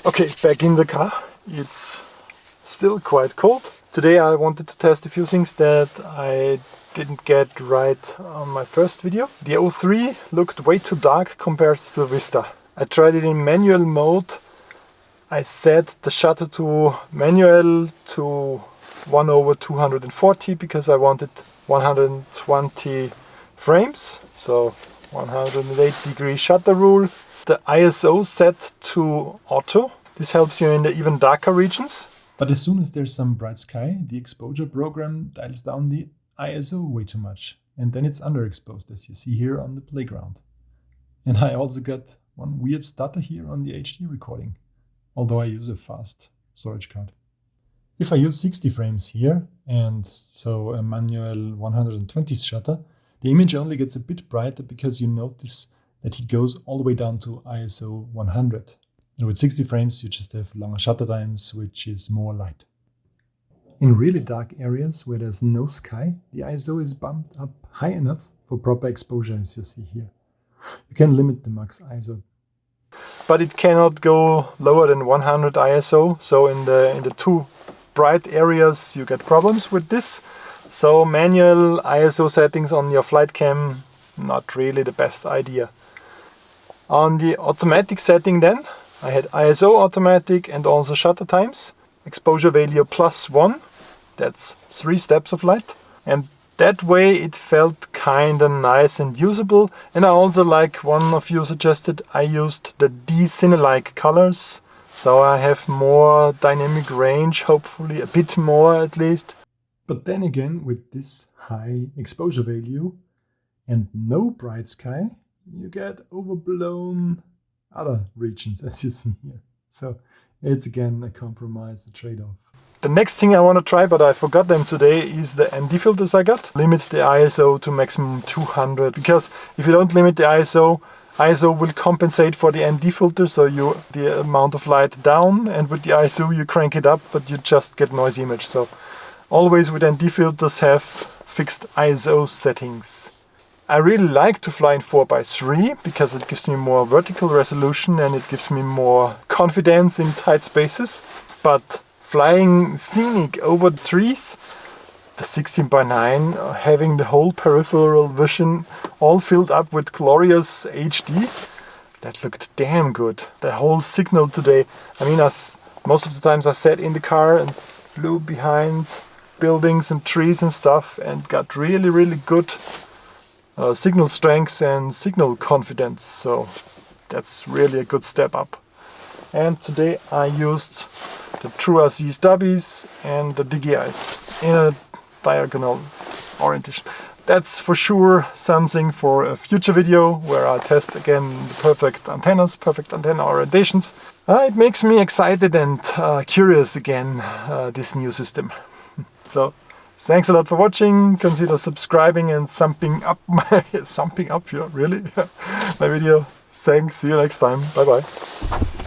Okay, back in the car. It's still quite cold. Today I wanted to test a few things that I didn't get right on my first video. The O3 looked way too dark compared to the VISTA. I tried it in manual mode. I set the shutter to manual to 1/240 because I wanted 120 frames, so 108-degree shutter rule. The ISO set to auto. This helps you in the even darker regions. But as soon as there's some bright sky, the exposure program dials down the ISO way too much. And then it's underexposed, as you see here on the playground. And I also got one weird stutter here on the HD recording, although I use a fast storage card. If I use 60 frames here, and so a manual 120 shutter, the image only gets a bit brighter because you notice that it goes all the way down to ISO 100. And with 60 frames, you just have longer shutter times, which is more light. In really dark areas where there's no sky, the ISO is bumped up high enough for proper exposure, as you see here. You can limit the max ISO. But it cannot go lower than 100 ISO, so in the too bright areas you get problems with this. So manual ISO settings on your flight cam, not really the best idea. On the automatic setting then, I had ISO automatic and also shutter times. Exposure value +1, that's 3 steps of light. And that way it felt kinda nice and usable. And I also, like one of you suggested, I used the D-Cinelike colors. So I have more dynamic range, hopefully a bit more at least. But then again, with this high exposure value and no bright sky, you get overblown other regions, as you see here. So it's again a compromise, a trade-off. The next thing I want to try, but I forgot them today, is the ND filters I got. Limit the ISO to maximum 200, because if you don't limit the ISO will compensate for the ND filter, so the amount of light down, and with the ISO you crank it up, but you just get noisy image. So always with ND filters have fixed ISO settings. I really like to fly in 4:3 because it gives me more vertical resolution and it gives me more confidence in tight spaces. But flying scenic over trees, the 16:9, having the whole peripheral vision all filled up with glorious HD, that looked damn good. The whole signal today, I mean, most of the times I sat in the car and flew behind buildings and trees and stuff and got really, really good signal strength and signal confidence, so that's really a good step up. And today I used the TrueRC stubbies and the DJIs in a diagonal orientation. That's for sure something for a future video where I test again the perfect antennas, perfect antenna orientations. It makes me excited and curious again, this new system. So thanks a lot for watching. Consider subscribing and thumbing up my thumbing up here, really, my video. Thanks, see you next time. Bye bye.